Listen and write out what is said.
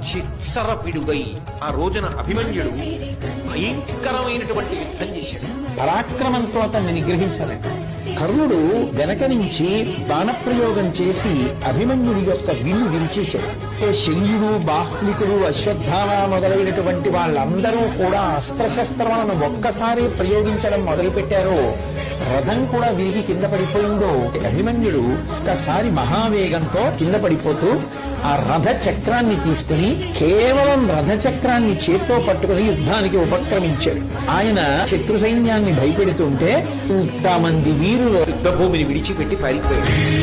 చిత్సర పిడుగై ఆ రోజున అభిమన్యుడు భయంకరమైనటువంటి యుద్ధం చేశాడు. పరాక్రమంతో అతన్ని నిగ్రహించలేదు. కర్ణుడు వెనక నుంచి బాణప్రయోగం చేసి అభిమన్యుడి యొక్క విల్లు విరిచేశాడు. శల్యుడు, బాహ్లికుడు, అశ్వత్థామ మొదలైనటువంటి వాళ్ళందరూ కూడా అస్త్రశస్త్రాలను ఒక్కసారి ప్రయోగించడం మొదలుపెట్టారో రథం కూడా విరిగి కింద పడిపోయిందో. అభిమన్యుడు ఒక్కసారి మహావేగంతో కింద పడిపోతూ ఆ రథ చక్రాన్ని తీసుకుని కేవలం రథ చక్రాన్ని చేత్తో పట్టుకుని యుద్ధానికి ఉపక్రమించాడు. ఆయన శత్రు సైన్యాన్ని భయపెడుతుంటే ఇంతమంది వీరులు యుద్ధ భూమిని విడిచిపెట్టి పారిపోయాడు.